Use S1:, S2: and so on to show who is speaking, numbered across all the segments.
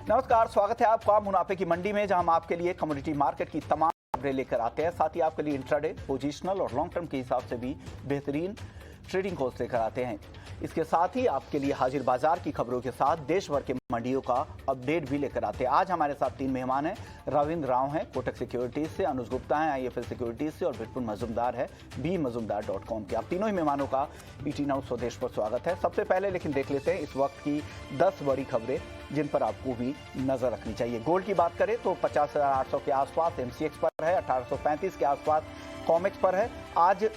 S1: नमस्कार, स्वागत है आपका मुनाफे की मंडी में, जहां हम आपके लिए कमोडिटी मार्केट की तमाम खबरें लेकर आते हैं। साथ ही आपके लिए इंट्राडे, पोजिशनल और लॉन्ग टर्म के हिसाब से भी बेहतरीन ट्रेडिंग कोर्स लेकर आते हैं। इसके साथ ही आपके लिए हाजिर बाजार की खबरों के साथ देश भर के मंडियों का अपडेट भी लेकर आते हैं। आज हमारे साथ 3 मेहमान हैं। रविंद्र राव हैं कोटक सिक्योरिटीज से, अनुज गुप्ता हैं IIFL सिक्योरिटीज से और विपुल मजूमदार है bmazumdar.com के। आप तीनों ही मेहमानों का ET नाउ स्वदेश पर स्वागत है। सबसे पहले लेकिन देख लेते हैं इस वक्त की 10 बड़ी खबरें जिन पर आपको भी नजर रखनी चाहिए। गोल्ड की बात करें तो 50,800 के आसपास MCX पर है, 1835 के आसपास कॉमेक्स पर है। आज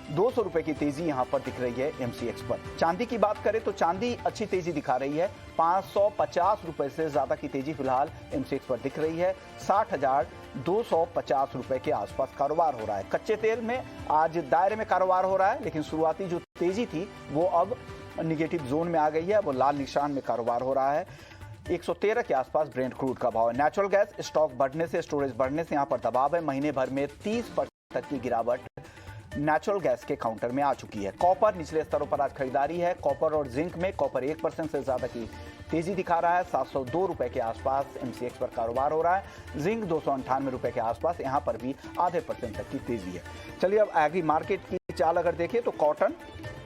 S1: 200 रुपए की तेजी यहां पर दिख रही है MCX पर। चांदी की बात करें तो चांदी अच्छी तेजी दिखा रही है, 550 रुपए से ज्यादा की तेजी फिलहाल MCX पर दिख रही है। 60,250 रुपए के आसपास कारोबार हो रहा है। कच्चे तेल में आज दायरे में कारोबार हो रहा है, लेकिन शुरुआती जो तेजी थी वो अब निगेटिव जोन में आ गई है, वो लाल निशान में कारोबार हो रहा है। 113 के आसपास ब्रेंट क्रूड का भाव है। नेचुरल गैस स्टॉक बढ़ने से, स्टोरेज बढ़ने से यहां पर दबाव है। महीने भर में 30% की गिरावट नेचुरल गैस के काउंटर में आ चुकी है। कॉपर निचले स्तरों पर आज खरीदारी है। कॉपर और जिंक में कॉपर 1% से ज्यादा की तेजी दिखा रहा है। 702 रुपए के आसपास MCX पर कारोबार हो रहा है। जिंक 298 रुपए के आसपास, यहां पर भी आधे % तक की तेजी है। चलिए अब एग्री मार्केट की चाल अगर देखें तो कॉटन,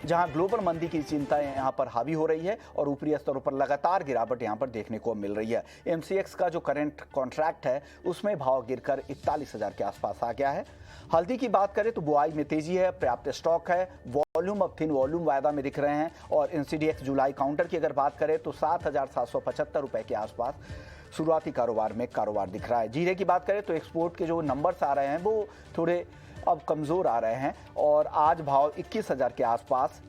S1: जहां ग्लोबल मंदी की चिंता यहां पर हावी हो रही है और ऊपरी स्तरों पर लगातार गिरावट यहां पर देखने को मिल रही है। MCX का जो करंट कॉन्ट्रैक्ट है उसमें भाव गिरकर 41,000 के आसपास आ गया है। हल्दी की बात करें तो बुआई में तेजी है, पर्याप्त स्टॉक है। वॉल्यूम अब थिन वॉल्यूम वायदा में दिख रहे हैं। और NCDX जुलाई काउंटर की अगर बात करें तो 7,775 रुपए के आसपास शुरुआती कारोबार में कारोबार दिख रहा है। जीरे की बात करें तो एक्सपोर्ट के जो नंबर्स आ रहे हैं वो थोड़े अब कमजोर आ रहे हैं और आज भाव 21,000 के आसपास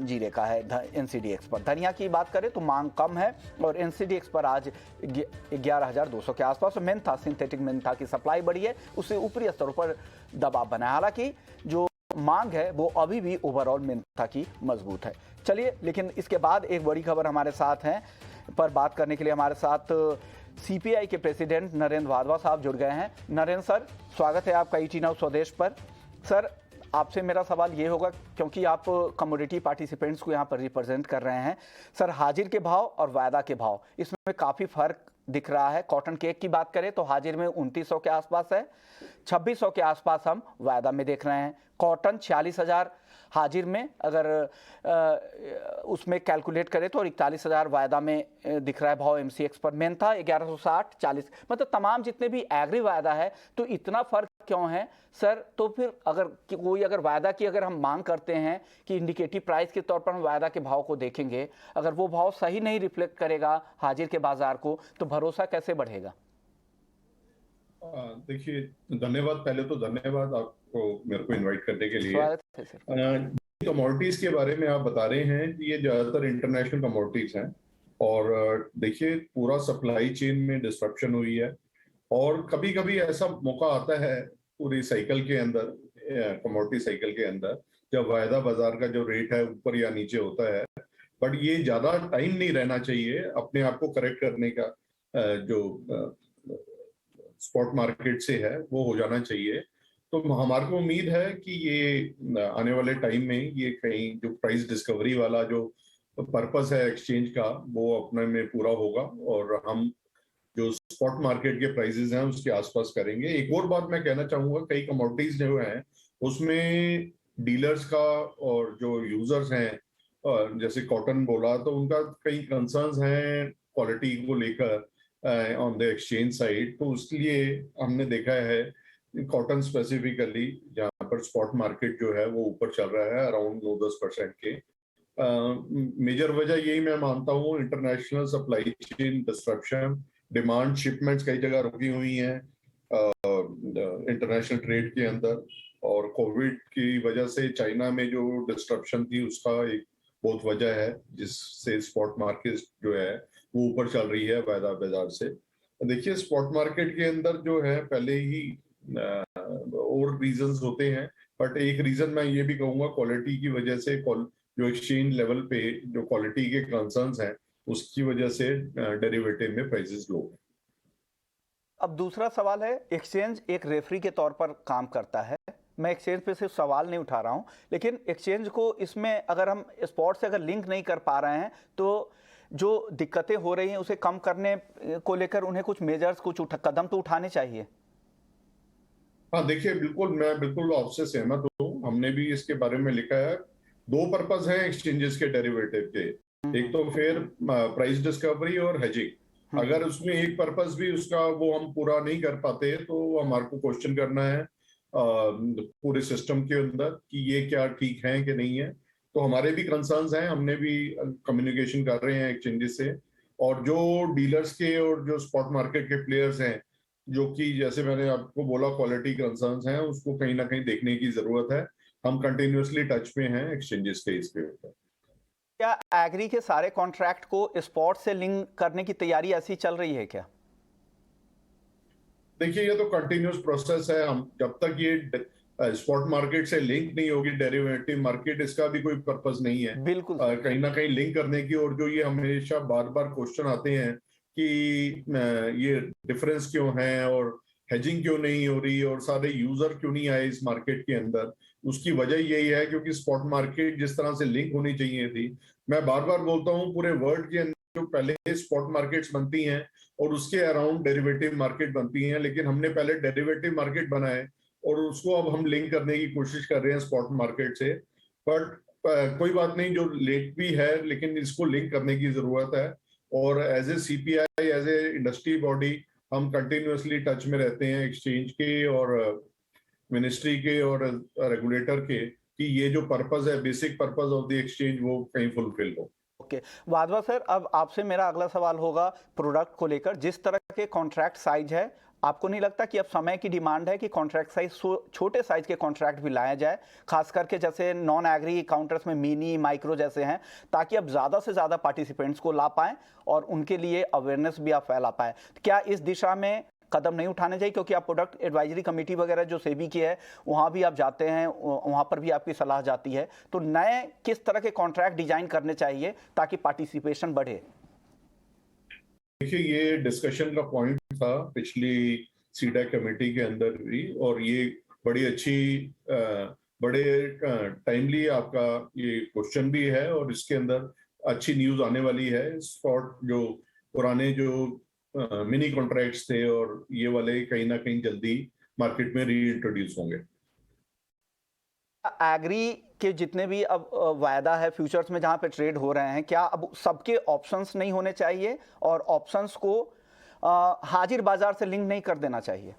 S1: जीरे का है NCDX पर। धनिया की बात करें तो मांग कम है और NCDX पर आज 11,200 के आसपास। मेंथा, सिंथेटिक मेंथा की सप्लाई बढ़ी है, उससे ऊपरी स्तरों पर दबाव बना है। हालांकि जो मांग है वो अभी भी ओवरऑल मेंथा की मजबूत है। चलिए, लेकिन इसके बाद एक बड़ी खबर हमारे साथ है पर बात करने के लिए हमारे साथ CPI के प्रेसिडेंट नरेंद्र वाधवा साहब जुड़ गए हैं। नरेंद्र सर, स्वागत है आपका ET नाउ स्वदेश पर। सर, आपसे मेरा सवाल ये होगा, क्योंकि आप कमोडिटी पार्टिसिपेंट्स को यहाँ पर रिप्रेजेंट कर रहे हैं। सर, हाजिर के भाव और वायदा के भाव, इसमें काफ़ी फर्क दिख रहा है। कॉटन केक की बात करें तो हाजिर में 2900 के आसपास है, 2600 के आसपास हम वायदा में देख रहे हैं। कॉटन 46,000 हाजिर में अगर उसमें कैलकुलेट करें तो, और 41,000 वायदा में दिख रहा है भाव MCX पर। मेंथा 1160, 40, मतलब तमाम जितने भी एग्री वायदा है, तो इतना फर्क क्यों है सर? तो फिर अगर कोई वायदा की अगर हम मांग करते हैं कि इंडिकेटिव प्राइस के तौर पर हम वायदा के भाव को देखेंगे, अगर वो भाव सही नहीं रिफ्लेक्ट करेगा हाजिर के बाजार को, तो भरोसा कैसे बढ़ेगा?
S2: देखिए, धन्यवाद। पहले तो धन्यवाद आपको मेरे को इनवाइट करने के लिए।
S1: स्वागत है सर।
S2: कमोडिटीज के बारे में आप बता रहे हैं कि ये ज्यादातर इंटरनेशनल कमोडिटीज हैं और देखिए पूरा सप्लाई चेन में डिस्ट्रप्शन हुई है और कभी कभी ऐसा मौका आता है पूरी साइकिल के अंदर, कमोडिटी साइकिल के अंदर, जब वायदा बाजार का जो रेट है ऊपर या नीचे होता है। बट ये ज्यादा टाइम नहीं रहना चाहिए अपने आप को करेक्ट करने का। जो स्पॉट मार्केट से है वो हो जाना चाहिए। तो हमारे को उम्मीद है कि ये आने वाले टाइम में ये कहीं जो प्राइस डिस्कवरी वाला जो पर्पस है एक्सचेंज का, वो अपने में पूरा होगा और हम जो स्पॉट मार्केट के प्राइसेस हैं उसके आसपास करेंगे। एक और बात मैं कहना चाहूंगा, कई कमोडिटीज जो हैं उसमें डीलर्स का और जो यूजर्स हैं, जैसे कॉटन बोला, तो उनका कई कंसर्न्स हैं क्वालिटी को लेकर ऑन द एक्सचेंज साइड। तो उसलिए हमने देखा है कॉटन स्पेसिफिकली जहाँ पर स्पॉट मार्केट जो है वो ऊपर चल रहा है अराउंड 9-10% के। मेजर वजह यही मैं मानता हूँ, international supply chain disruption, demand shipments कई जगह रुकी हुई हैं इंटरनेशनल ट्रेड के अंदर, और कोविड की वजह से चाइना में जो डिस्ट्रप्शन थी उसका एक बहुत वजह है जिससे स्पॉट मार्केट जो है वो ऊपर चल रही है वायदा बाजार से। देखिए, स्पॉट मार्केट के अंदर जो है पहले ही और रीजंस होते हैं, बट एक रीजन मैं ये भी कहूंगा क्वालिटी की वजह से, जो एक्सचेंज लेवल पे जो क्वालिटी के कंसर्न्स हैं उसकी वजह से डेरिवेटिव में प्राइसेस लो हैं।
S1: अब दूसरा सवाल है, एक्सचेंज एक रेफरी के तौर पर काम करता है। मैं एक्सचेंज पे सिर्फ सवाल नहीं उठा रहा हूं, लेकिन एक्सचेंज को इसमें अगर हम स्पॉट से अगर लिंक नहीं कर पा रहे हैं तो जो दिक्कतें हो रही हैं उसे कम करने को लेकर उन्हें कुछ मेजर्स, कुछ कदम तो उठाने चाहिए।
S2: हाँ देखिए, मैं बिल्कुल आपसे सहमत हूँ। हमने भी इसके बारे में लिखा है। दो पर्पस हैं एक्सचेंजेस के डेरिवेटिव के। एक तो फिर प्राइस डिस्कवरी और हेजिंग। अगर उसमें एक पर्पस भी उसका वो हम पूरा नहीं कर पाते तो हमारे को क्वेश्चन करना है पूरे सिस्टम के अंदर कि ये क्या ठीक है कि नहीं है। तो हमारे भी कंसर्न्स हैं, हमने भी कम्युनिकेशन कर रहे हैं एक्सचेंजेस से। और जो डीलर्स के और जो स्पॉट मार्केट के प्लेयर्स हैं, जो कि जैसे मैंने आपको बोला क्वालिटी कंसर्न्स हैं, उसको कहीं ना कहीं देखने की जरूरत है। हम कंटिन्यूअसली टच में हैं एक्सचेंजेस के इसके ऊपर।
S1: क्या एग्री के सारे कॉन्ट्रैक्ट को स्पॉट से लिंक करने की तैयारी ऐसी चल रही है क्या?
S2: देखिए, ये तो कंटिन्यूअस प्रोसेस है। हम जब तक ये स्पॉट मार्केट से लिंक नहीं होगी डेरिवेटिव मार्केट, इसका भी कोई पर्पस नहीं है
S1: बिल्कुल
S2: कहीं ना कहीं लिंक करने की। और जो ये हमेशा बार बार क्वेश्चन आते हैं कि ये डिफरेंस क्यों है और हेजिंग क्यों नहीं हो रही और सारे यूजर क्यों नहीं आए इस मार्केट के अंदर, उसकी वजह यही है क्योंकि स्पॉट मार्केट जिस तरह से लिंक होनी चाहिए थी। मैं बार बार बोलता हूँ, पूरे वर्ल्ड के अंदर जो पहले स्पॉट मार्केट्स बनती हैं और उसके अराउंड डेरिवेटिव मार्केट बनती हैं, लेकिन हमने पहले डेरिवेटिव मार्केट बनाए और उसको अब हम लिंक करने की कोशिश कर रहे हैं स्पॉट मार्केट से। बट कोई बात नहीं, जो लेट भी है लेकिन इसको लिंक करने की जरूरत है। और as a CPI, as a industry body, हम कंटिन्यूअसली टच में रहते हैं एक्सचेंज के और मिनिस्ट्री के और रेगुलेटर के कि ये जो पर्पस है, basic purpose of the exchange, वो कहीं फुलफिल हो।
S1: ओके वाधवा सर, अब आपसे मेरा अगला सवाल होगा प्रोडक्ट को लेकर। जिस तरह के कॉन्ट्रैक्ट साइज है, आपको नहीं लगता कि अब समय की डिमांड है कि कॉन्ट्रैक्ट साइज छोटे साइज के कॉन्ट्रैक्ट भी लाया जाए, खास करके जैसे नॉन एग्री काउंटर्स में मिनी माइक्रो जैसे हैं, ताकि अब ज़्यादा से ज़्यादा पार्टिसिपेंट्स को ला पाएं और उनके लिए अवेयरनेस भी आप फैला पाएं? क्या इस दिशा में कदम नहीं उठाने चाहिए? क्योंकि आप प्रोडक्ट एडवाइजरी कमेटी वगैरह जो सेबी की है वहाँ भी आप जाते हैं, वहाँ पर भी आपकी सलाह जाती है। तो नए किस तरह के कॉन्ट्रैक्ट डिजाइन करने चाहिए ताकि पार्टिसिपेशन बढ़े?
S2: देखिए, ये डिस्कशन का पॉइंट था पिछली सीडा कमेटी के अंदर भी, और ये बड़ी अच्छी बड़े टाइमली आपका ये क्वेश्चन भी है और इसके अंदर अच्छी न्यूज आने वाली है। स्पॉट जो पुराने जो मिनी कॉन्ट्रैक्ट्स थे और ये वाले कहीं ना कहीं जल्दी मार्केट में री इंट्रोड्यूस होंगे।
S1: एग्री के जितने भी अब वायदा है फ्यूचर्स में जहां पे ट्रेड हो रहे हैं, क्या अब सबके ऑप्शंस नहीं होने चाहिए और ऑप्शंस को हाजिर बाजार से लिंक नहीं कर देना चाहिए?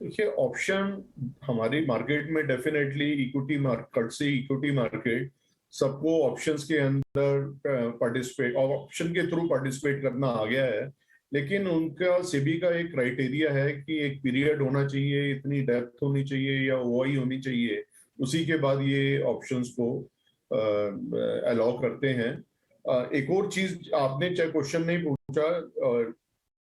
S2: देखिए, ऑप्शन हमारी मार्केट में डेफिनेटली इक्विटी मार्केट से इक्विटी मार्केट सबको ऑप्शंस के अंदर पार्टिसिपेट, ऑप्शन के थ्रू पार्टिसिपेट करना आ गया है। लेकिन उनका सेबी का एक क्राइटेरिया है कि एक पीरियड होना चाहिए, इतनी डेप्थ होनी चाहिए या ओआई होनी चाहिए, उसी के बाद ये ऑप्शंस को अलाउ करते हैं। एक और चीज आपने चाहे क्वेश्चन नहीं पूछा,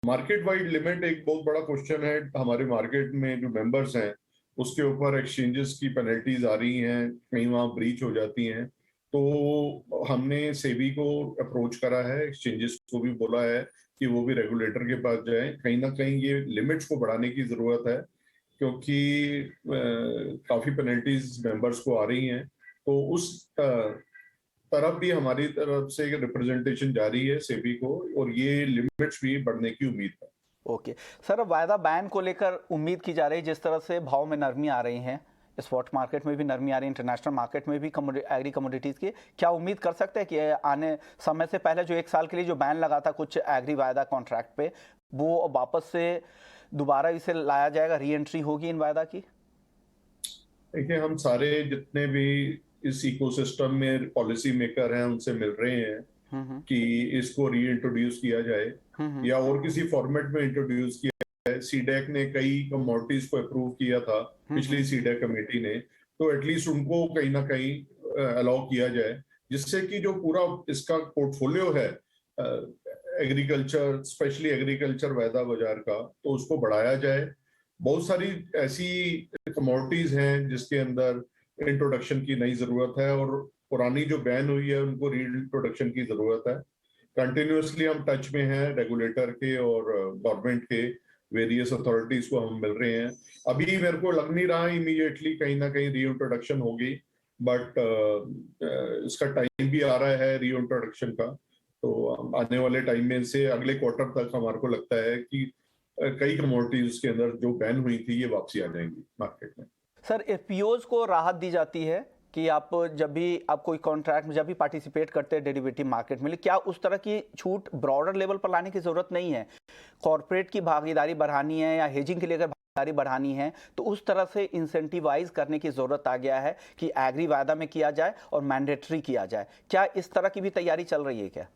S2: मार्केट वाइड लिमिट एक बहुत बड़ा क्वेश्चन है। हमारे मार्केट में जो मेंबर्स हैं उसके ऊपर एक्सचेंजेस की पेनल्टीज आ रही हैं, कहीं वहां ब्रीच हो जाती हैं। तो हमने सेबी को अप्रोच करा है, एक्सचेंजेस को भी बोला है कि वो भी रेगुलेटर के पास जाएं। कहीं ना कहीं ये लिमिट्स को बढ़ाने की जरूरत है क्योंकि काफी पेनल्टीज मेंबर्स को आ रही हैं। तो उस तरफ भी हमारी तरफ से रिप्रेजेंटेशन जारी है सेबी को, और ये लिमिट्स भी बढ़ने की उम्मीद है।
S1: ओके सर, अब वायदा बैन को लेकर उम्मीद की जा रही है, जिस तरह से भाव में नरमी आ रही है, स्पॉट मार्केट में भी नरमी आ रही है, इंटरनेशनल मार्केट में भी एग्री कमोडिटीज़ की, क्या उम्मीद कर सकते हैं कि आने समय से पहले जो 1 साल के लिए जो बैन लगा था कुछ एग्री वायदा कॉन्ट्रैक्ट पे, वो वापस से दोबारा इसे लाया जाएगा, री एंट्री होगी इन वायदा की?
S2: देखिए, हम सारे जितने भी इस इकोसिस्टम में पॉलिसी मेकर हैं उनसे मिल रहे हैं कि इसको री इंट्रोड्यूस किया जाए या और किसी फॉर्मेट में इंट्रोड्यूस किया जाए। सीडेक ने कई कमोडिटीज को अप्रूव किया था पिछली सीडेक कमेटी ने, तो एटलीस्ट उनको कहीं ना कहीं अलाउ किया जाए, जिससे कि जो पूरा इसका पोर्टफोलियो है एग्रीकल्चर, स्पेशली एग्रीकल्चर वायदा बाजार का, तो उसको बढ़ाया जाए। बहुत सारी ऐसी कमोडिटीज हैं जिसके अंदर इंट्रोडक्शन की नई जरूरत है और पुरानी जो बैन हुई है उनको री इंट्रोडक्शन की जरूरत है। कंटिन्यूअसली हम टच में हैं रेगुलेटर के और गवर्नमेंट के वेरियस अथॉरिटीज को हम मिल रहे हैं। अभी मेरे को लग नहीं रहा इमीडिएटली कहीं ना कहीं री इंट्रोडक्शन होगी, बट इसका टाइम भी आ रहा है री इंट्रोडक्शन का। तो आने वाले टाइम में से अगले क्वार्टर तक हमारे को लगता है कि कई कमोडिटीज के अंदर जो बैन हुई थी ये वापसी आ जाएंगी मार्केट में।
S1: सर, एफपीओज को राहत दी जाती है कि आप जब भी आप कोई कॉन्ट्रैक्ट में जब भी पार्टिसिपेट करते हैं डेरिवेटिव मार्केट में, क्या उस तरह की छूट ब्रॉडर लेवल पर लाने की जरूरत नहीं है? कॉर्पोरेट की भागीदारी बढ़ानी है या हेजिंग के लिए अगर भागीदारी बढ़ानी है तो उस तरह से इंसेंटिवाइज करने की जरूरत आ गया है कि एग्री वायदा में किया जाए और मैंडेटरी किया जाए। क्या इस तरह की भी तैयारी चल रही है क्या?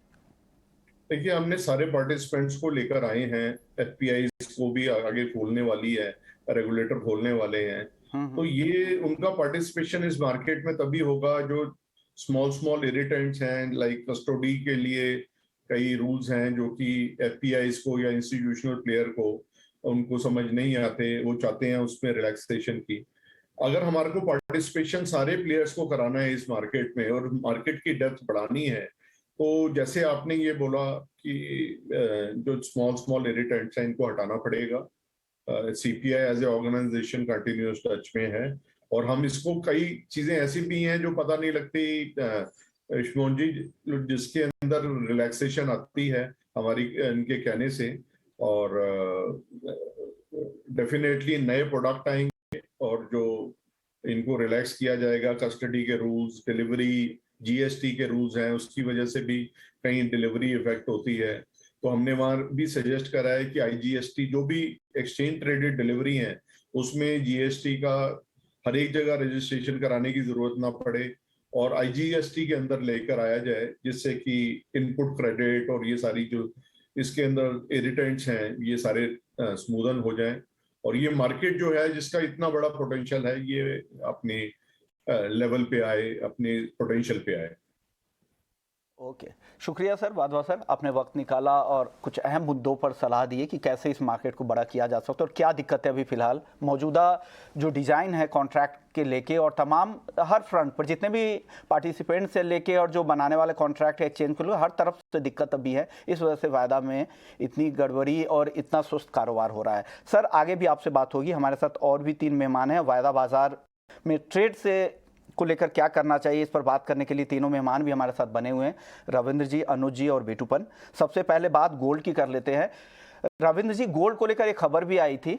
S2: देखिए, हमने सारे पार्टिसिपेंट्स को लेकर आए हैं, एफपीआई को भी आगे खोलने वाली है, रेगुलेटर खोलने वाले हैं। तो ये उनका पार्टिसिपेशन इस मार्केट में तभी होगा जो स्मॉल इरिटेंट्स हैं, लाइक कस्टडी के लिए कई रूल्स हैं जो कि एफपीआई को या इंस्टीट्यूशनल प्लेयर को उनको समझ नहीं आते, वो चाहते हैं उसमें रिलैक्सेशन की। अगर हमारे को पार्टिसिपेशन सारे प्लेयर्स को कराना है इस मार्केट में और मार्केट की डेप्थ बढ़ानी है, तो जैसे आपने ये बोला कि जो स्मॉल इरिटेंट्स हैं इनको हटाना पड़ेगा। CPI as a organisation continuous touch में है और हम इसको कई चीजें ऐसी भी हैं जो पता नहीं लगती शुमोन जी, जिसके अंदर रिलैक्सेशन आती है हमारी इनके कहने से, और डेफिनेटली नए प्रोडक्ट आएंगे और जो इनको रिलैक्स किया जाएगा, कस्टडी के रूल्स, डिलीवरी जीएसटी के रूल्स हैं, उसकी वजह से भी कहीं डिलीवरी इफेक्ट होती है। तो हमने वहां भी सजेस्ट करा है कि आईजीएसटी जो भी एक्सचेंज ट्रेडेड डिलीवरी है उसमें जीएसटी का हर एक जगह रजिस्ट्रेशन कराने की जरूरत ना पड़े और आईजीएसटी के अंदर लेकर आया जाए, जिससे कि इनपुट क्रेडिट और ये सारी जो इसके अंदर इरिटेंट्स हैं ये सारे स्मूदन हो जाएं और ये मार्केट जो है जिसका इतना बड़ा पोटेंशियल है ये अपनी लेवल पे आए, अपने पोटेंशियल पे आए।
S1: ओके, शुक्रिया सर वाधवा सर, आपने वक्त निकाला और कुछ अहम मुद्दों पर सलाह दी है कि कैसे इस मार्केट को बड़ा किया जा सकता है और क्या दिक्कत है अभी फिलहाल मौजूदा जो डिज़ाइन है कॉन्ट्रैक्ट के लेके और तमाम हर फ्रंट पर जितने भी पार्टिसिपेंट से लेके और जो बनाने वाले कॉन्ट्रैक्ट एक्सचेंज के लिए हर तरफ से दिक्कत अभी है। इस वजह से वायदा में इतनी गड़बड़ी और इतना सुस्त कारोबार हो रहा है। सर, आगे भी आपसे बात होगी। हमारे साथ और भी 3 मेहमान हैं। वायदा बाजार में ट्रेड से को लेकर क्या करना चाहिए, इस पर बात करने के लिए तीनों मेहमान भी हमारे साथ बने हुए हैं, रविंद्र जी, अनुज जी और बेटूपन। सबसे पहले बात गोल्ड की कर लेते हैं। रविंद्र जी, गोल्ड को लेकर एक खबर भी आई थी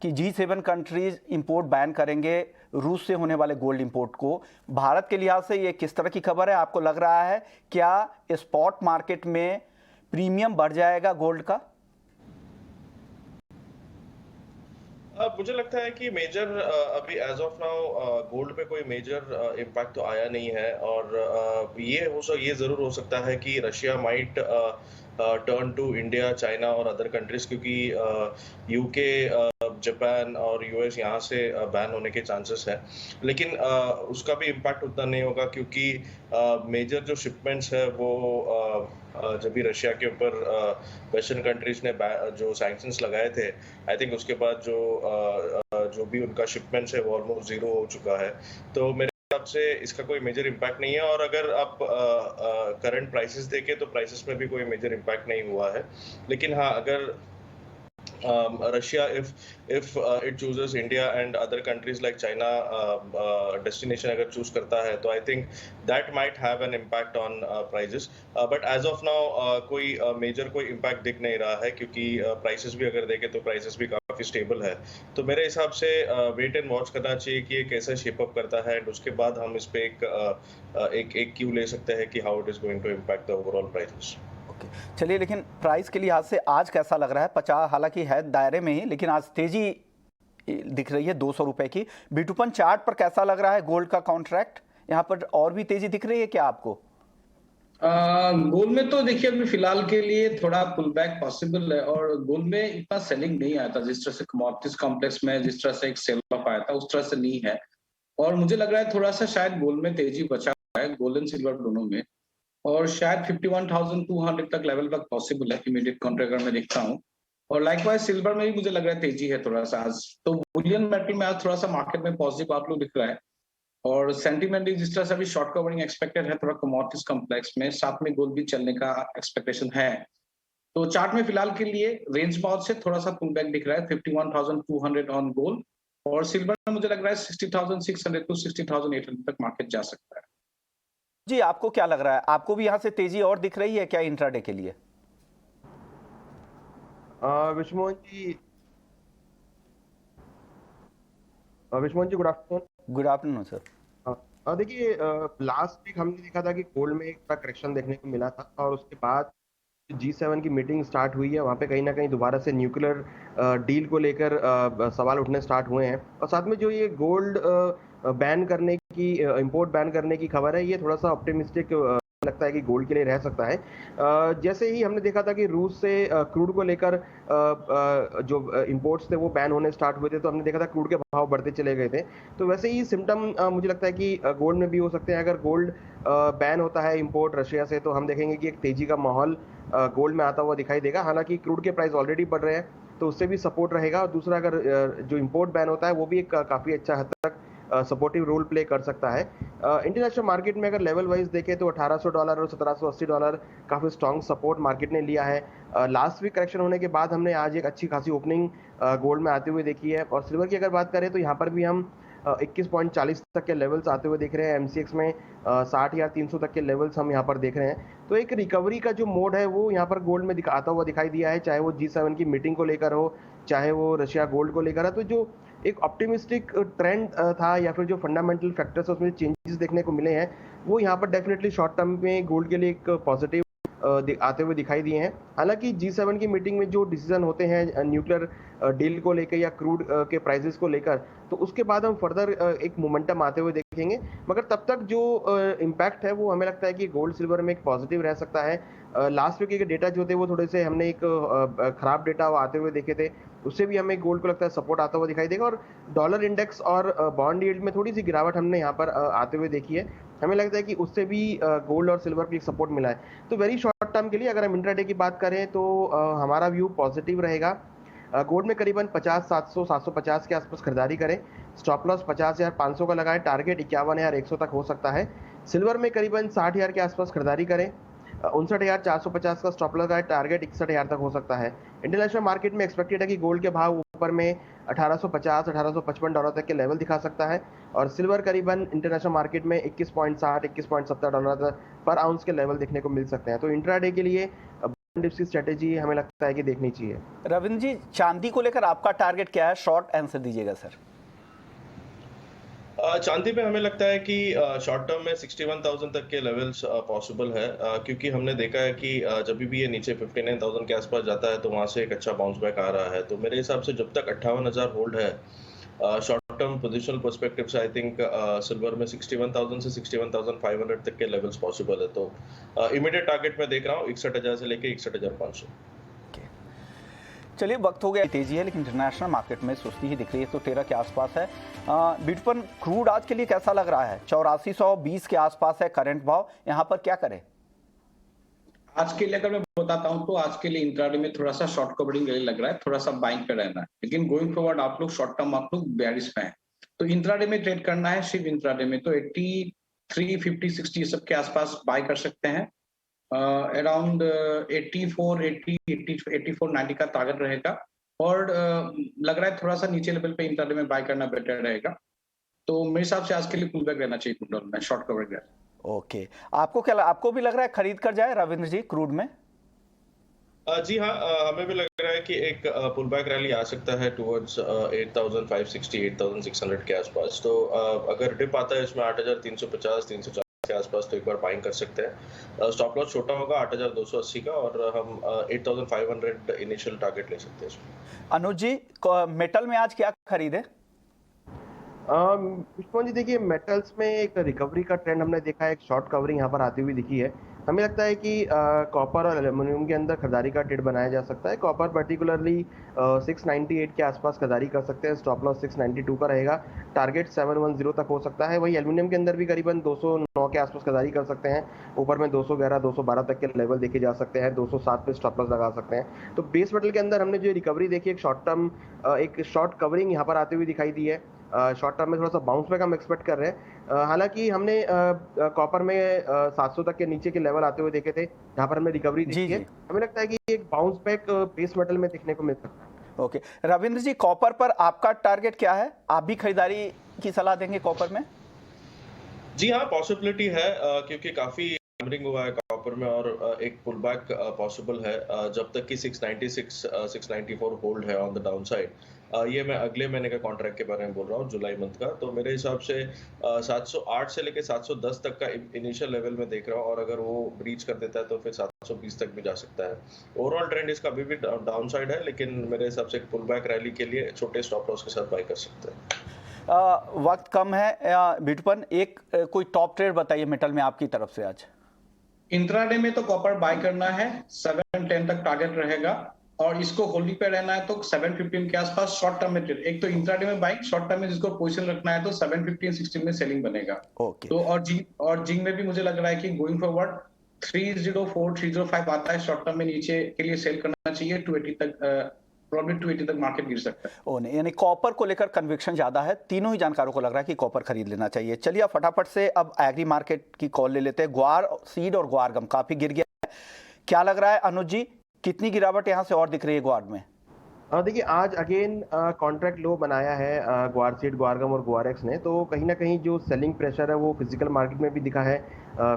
S1: कि G7 कंट्रीज इंपोर्ट बैन करेंगे रूस से होने वाले गोल्ड इंपोर्ट को। भारत के लिहाज से ये किस तरह की खबर है? आपको लग रहा है क्या स्पॉट मार्केट में प्रीमियम बढ़ जाएगा गोल्ड का?
S3: मुझे लगता है कि मेजर अभी एज ऑफ नाउ गोल्ड पे कोई मेजर इम्पैक्ट तो आया नहीं है और ये जरूर हो सकता है कि Russia might turn to India, China और अदर कंट्रीज, क्योंकि यूके, जापान और यूएस यहाँ से बैन होने के चांसेस है। लेकिन उसका भी इम्पैक्ट उतना नहीं होगा क्योंकि मेजर जो शिपमेंट्स है वो जब भी रशिया के ऊपर वेस्टर्न कंट्रीज ने जो सैंक्शंस लगाए थे, आई थिंक उसके बाद जो भी उनका शिपमेंट्स है वो ऑलमोस्ट 0 हो चुका है। तो मेरे हिसाब से इसका कोई मेजर इम्पैक्ट नहीं है और अगर आप करंट प्राइसेस देखें तो प्राइसेस में भी कोई मेजर इम्पैक्ट नहीं हुआ है। लेकिन हाँ, अगर Russia, if it chooses India and other countries like China destination अगर choose करता है तो I think that might have an impact on prices. But as of now कोई major कोई impact दिख नहीं रहा है क्योंकि prices भी अगर देखें तो prices भी काफी stable है। तो मेरे हिसाब से wait and watch करना चाहिए कि ये कैसे shape up करता है, उसके बाद हम इस पे एक क्यू ले सकते हैं कि how it is going to impact the overall prices.
S1: चलिए, लेकिन प्राइस के लिहाज से आज कैसा लग रहा है? 50 हालांकि है दायरे में ही, लेकिन आज तेजी दिख रही है 200 रुपए की। बिटूपन, चार्ट पर कैसा लग रहा है गोल्ड का कॉन्ट्रैक्ट? यहाँ पर और भी तेजी दिख रही है क्या आपको?
S4: गोल्ड में तो देखिए अभी फिलहाल के लिए थोड़ा पुल बैक पॉसिबल है और गोल्ड में इतना सेलिंग नहीं आया था जिस तरह से कमोडिटीज कॉम्प्लेक्स में जिस तरह से एक सेल ऑफ आया था उस तरह से नहीं है। और मुझे लग रहा है थोड़ा सा शायद गोल्ड में तेजी बचा हुआ है, गोल्ड एंड सिल्वर दोनों में, और शायद 51,200 तक लेवल तक पॉसिबल है इमीडिएट कॉन्ट्रैक्ट में देखता हूँ। और लाइकवाइज सिल्वर में भी मुझे लग रहा है तेजी है थोड़ा सा आज। तो बुलियन मेटल में आज थोड़ा सा मार्केट में पॉजिटिव आउटलुक दिख रहा है और सेंटीमेंट जिस तरह से अभी शॉर्ट कवरिंग एक्सपेक्टेड है थोड़ा कमोडिटीज कॉम्प्लेक्स में, साथ में गोल्ड भी चलने का एक्सपेक्टेशन है। तो चार्ट में फिलहाल के लिए रेंज बाउंड से थोड़ा सा पुल बैक दिख रहा है 51,200 ऑन गोल्ड, और सिल्वर में मुझे लग रहा है 60,600 to 60,800 तक मार्केट जा सकता है।
S1: जी, आपको क्या लग रहा है, आपको भी यहाँ से तेजी और दिख रही है क्या इंट्राडे के लिए?
S5: Vishwamohan ji good afternoon.
S1: Good afternoon sir.
S5: देखिए, लास्ट वीक हमने देखा था कि गोल्ड में एक बड़ा करेक्शन देखने को मिला था और उसके बाद G7 की मीटिंग स्टार्ट हुई है, वहाँ पे कहीं ना कहीं दोबारा से न्यूक्लियर डील को लेकर सवाल उठने स्टार्ट हुए हैं। और साथ में जो ये गोल्ड बैन करने की, इंपोर्ट बैन करने की खबर है, ये थोड़ा सा ऑप्टिमिस्टिक लगता है कि गोल्ड के लिए रह सकता है। जैसे ही हमने देखा था कि रूस से क्रूड को लेकर जो इंपोर्ट्स थे वो बैन होने स्टार्ट हुए थे, तो हमने देखा था क्रूड के भाव बढ़ते चले गए थे। तो वैसे ही सिम्टम मुझे लगता है कि गोल्ड में भी हो सकते हैं। अगर गोल्ड बैन होता है इंपोर्ट रशिया से, तो हम देखेंगे कि एक तेजी का माहौल गोल्ड में आता हुआ दिखाई देगा। हालांकि क्रूड के प्राइस ऑलरेडी बढ़ रहे हैं, तो उससे भी सपोर्ट रहेगा। और दूसरा, अगर जो इंपोर्ट बैन होता है वो भी एक काफ़ी अच्छा हद तक सपोर्टिव रोल प्ले कर सकता है। इंटरनेशनल मार्केट में अगर लेवल वाइज देखें तो $1800 और $1780 काफ़ी स्ट्रॉन्ग सपोर्ट मार्केट ने लिया है। लास्ट वीक करेक्शन होने के बाद हमने आज एक अच्छी खासी ओपनिंग गोल्ड में आते हुए देखी है। और सिल्वर की अगर बात करें तो यहाँ पर भी हम 21.40 तक के लेवल्स आते हुए देख रहे हैं। MCX में 60,300 तक के लेवल्स हम यहाँ पर देख रहे हैं। तो एक रिकवरी का जो मोड है वो यहाँ पर गोल्ड में आता हुआ दिखाई दिया है, चाहे वो G7 की मीटिंग को लेकर हो, चाहे वो रशिया गोल्ड को लेकर है। तो जो एक ऑप्टिमिस्टिक ट्रेंड था या फिर जो फंडामेंटल फैक्टर्स उसमें चेंजेस देखने को मिले हैं, वो यहाँ पर डेफिनेटली शॉर्ट टर्म में गोल्ड के लिए एक पॉजिटिव आते हुए दिखाई दिए हैं। हालांकि G7 की मीटिंग में जो डिसीजन होते हैं न्यूक्लियर डील को लेकर या क्रूड के प्राइसेस को लेकर, तो उसके बाद हम फर्दर एक मोमेंटम आते हुए देखेंगे। मगर तब तक जो इम्पैक्ट है वो हमें लगता है कि गोल्ड सिल्वर में एक पॉजिटिव रह सकता है। लास्ट वीक के डेटा जो थे वो थोड़े से हमने एक खराब डेटा आते हुए देखे थे, उससे भी हमें गोल्ड को लगता है सपोर्ट आता हुआ दिखाई देगा। और डॉलर इंडेक्स और बॉन्ड यील्ड में थोड़ी सी गिरावट हमने यहाँ पर आते हुए देखी है। हमें लगता है कि उससे भी गोल्ड और सिल्वर को एक सपोर्ट मिला है। तो वेरी शॉर्ट टर्म के लिए अगर हम इंट्राडे की बात करें तो हमारा व्यू पॉजिटिव रहेगा। गोल्ड में करीबन 50,700 750 के आसपास खरीदारी करें। स्टॉप लॉस 50,500 का लगाएं। टारगेट 51,100 तक हो सकता है। सिल्वर में करीबन 60,000 के आसपास खरीदारी करें। 59,450 का स्टॉप लॉस लगाएं। टारगेट 61,000 तक हो सकता है। इंटरनेशनल मार्केट में एक्सपेक्टेड है कि गोल्ड के भाव ऊपर में 1850 $1855 तक के लेवल दिखा सकता है। और सिल्वर करीबन इंटरनेशनल मार्केट में 21.60 $21.70 पर आउंस के लेवल देखने को मिल सकते हैं। तो इंट्राडे के लिए डिप्स की स्ट्रेटेजी हमें लगता है कि देखनी चाहिए।
S1: रविंद्र जी, चांदी को लेकर आपका टारगेट क्या है? शॉर्ट आंसर दीजिएगा सर।
S3: चांदी पे हमें लगता है कि शॉर्ट टर्म में 61,000 तक के लेवल्स पॉसिबल है, क्योंकि हमने देखा है कि जब भी ये नीचे 59,000 के आसपास जाता है तो वहां से एक अच्छा बाउंस बैक आ रहा है। तो मेरे हिसाब से जब तक 58,000 होल्ड है शॉर्ट टर्म पोजिशनल पर्सपेक्टिव से, आई थिंक सिल्वर में 61,000 से 61,500 तक के लेवल्स पॉसिबल है। तो इमीडिएट टारगेट में देख रहा हूँ 61,000 से लेके 61,500।
S1: चलिए, वक्त हो गया, तेजी है लेकिन इंटरनेशनल मार्केट में सुस्ती ही दिख रही है, तो 13 के आसपास है। बिटकॉइन क्रूड आज के लिए कैसा लग रहा है? 8420 के आसपास है करंट भाव, यहाँ पर क्या करें?
S4: आज के लिए अगर मैं बताता हूं तो आज के लिए इंट्राडे में थोड़ा सा शॉर्ट कवरिंग लग रहा है, थोड़ा सा बाइंग पे रहना है। लेकिन गोइंग फॉरवर्ड आप लोग शॉर्ट टर्म आप लोग बेयरिश में है, तो इंट्राडे में ट्रेड करना है। सिर्फ इंट्राडे में तो 83, 50, 60 सब के आसपास बाय कर सकते हैं। अराउंड 84, 80, 84, 90 का टारगेट रहेगा। और लग रहा है थोड़ा सा नीचे लेवल पे इंट्राडे में बाय करना बेटर रहेगा। तो मेरे हिसाब से आज के लिए पुल बैक रहना चाहिए कुंडल में, शॉर्ट कवरिंग रहना।
S1: ओके, आपको भी लग रहा है खरीद कर जाए रविंद्र जी क्रूड में?
S3: जी हाँ, हमें भी लग रहा है कि एक पुल बैक रैली आ सकता है टुवर्ड्स 8,560, 8,600 के आसपास। तो अगर डिप आता है इसमें 8,350, 340 के आसपास, तो एक बार बाइंग कर सकते हैं। स्टॉप लॉस छोटा होगा 8,280 का, और हम 8,500 इनिशियल टारगेट ले सकते हैं इसमें।
S1: अनुज जी, मेटल में आज क्या खरीदे?
S5: पुष्पन जी, देखिए मेटल्स में एक रिकवरी का ट्रेंड हमने देखा है, एक शॉर्ट कवरिंग यहाँ पर आती हुई दिखी है। हमें लगता है कि कॉपर और एल्युमिनियम के अंदर खरीदारी का ट्रेड बनाया जा सकता है। कॉपर पर्टिकुलरली 698 के आसपास खरीदारी कर सकते हैं। स्टॉप लॉस 692 का रहेगा। टारगेट 710 तक हो सकता है। वही एल्युमिनियम के अंदर भी करीबन 209 के आसपास खरीदारी कर सकते हैं। ऊपर में 211, 212 तक के लेवल देखे जा सकते हैं। 207 पे स्टॉप लॉस लगा सकते हैं। तो बेस मेटल के अंदर हमने जो रिकवरी देखी, एक शॉर्ट टर्म एक शॉर्ट कवरिंग यहाँ पर आती हुई दिखाई दी है। शॉर्ट टर्म में थोड़ा सा बाउंस बैक हम एक्सपेक्ट कर रहे हैं। हालांकि हमने कॉपर में 700 तक के नीचे के लेवल आते हुए देखे थे, जहां पर हमने रिकवरी देखी है। हमें लगता है कि एक बाउंस बैक बेस मेटल में देखने को मिल सकता है।
S1: ओके, रविंद्र जी, कॉपर पर आपका टारगेट क्या है? आप भी खरीदारी की सलाह देंगे कॉपर में?
S3: जी हाँ, पॉसिबिलिटी है क्योंकि काफ़ी हैमरिंग हुआ है कॉपर में और एक पुल बैक पॉसिबल है जब तक कि 696 694 होल्ड है ऑन द डाउन साइड। ये मैं अगले महीने का कॉन्ट्रैक्ट के बारे में बोल रहा हूँ, जुलाई मंथ का। तो मेरे हिसाब से 708 से लेके 710 तक का इनिशियल लेवल में देख रहा हूँ और अगर वो ब्रीच कर देता है तो फिर 720 तक भी जा सकता है। ओवरऑल ट्रेंड इसका अभी भी डाउन साइड है, लेकिन मेरे हिसाब से एक पुल बैक रैली के लिए छोटे स्टॉप लॉस के साथ बाय कर सकते हैं।
S1: वक्त कम है, बिटपन एक कोई टॉप ट्रेड बताइए मेटल में आपकी तरफ से आज।
S4: इंट्राडे में तो कॉपर बाय करना है, 710 तक टारगेट रहेगा और इसको होल्डिंग पे रहना है तो 715 के आसपास शॉर्ट टर्म में ट्रेड। एक तो इंट्राडे में बाइंग, शॉर्ट टर्म में जिसको पोजीशन रखना है तो 715 16 में सेलिंग बनेगा।
S1: ओके।
S4: तो और जिंक में भी मुझे लग रहा है कि गोइंग फॉरवर्ड 304 305 आता है, शॉर्ट टर्म में नीचे के लिए सेल करना चाहिए। 280 तक प्रॉब्लम 280 तक मार्केट गिर सकता है।
S1: ओ नहीं, यानी कॉपर को लेकर कन्विक्शन ज्यादा है, तीनों ही जानकारों को लग रहा है कि कॉपर खरीद लेना चाहिए। चलिए अब फटाफट से अब एग्री मार्केट की कॉल ले लेते हैं। ग्वार सीड और ग्वार गम काफी गिर गया है, क्या लग रहा है अनुज जी, कितनी गिरावट यहाँ से और दिख रही है ग्वार में?
S5: देखिए आज अगेन कॉन्ट्रैक्ट लो बनाया है ग्वार सीड, ग्वारगम और ग्वारेक्स ने। तो कहीं ना कहीं जो सेलिंग प्रेशर है वो फिजिकल मार्केट में भी दिखा है।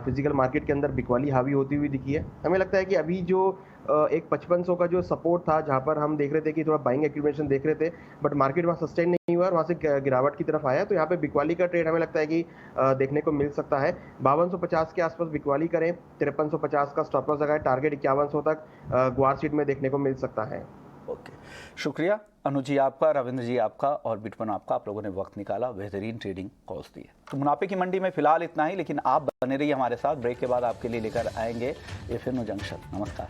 S5: फिजिकल मार्केट के अंदर बिकवाली हावी होती हुई दिखी है। हमें लगता है कि अभी जो एक 5500 का जो सपोर्ट था, जहां पर हम देख रहे थे कि थोड़ा बाइंग एक्यूमुलेशन देख रहे थे, बट मार्केट वहाँ सस्टेन नहीं हुआ और वहाँ से गिरावट की तरफ आया। तो यहाँ पे बिकवाली का ट्रेड हमें लगता है कि देखने को मिल सकता है। 5250 के आसपास बिकवाली करें, 5350 का स्टॉप लॉस लगाए, टारगेट 5100 तक ग्वार सीड में देखने को मिल सकता है।
S1: ओके, शुक्रिया अनुज जी आपका, रविंद्र जी आपका और बिटपन आपका, आप लोगों ने वक्त निकाला, बेहतरीन ट्रेडिंग कॉल्स दिए। तो मुनाफे की मंडी में फिलहाल इतना ही, लेकिन आप बने रहिए हमारे साथ। ब्रेक के बाद आपके लिए लेकर आएंगे एफएनओ जंक्शन। नमस्कार।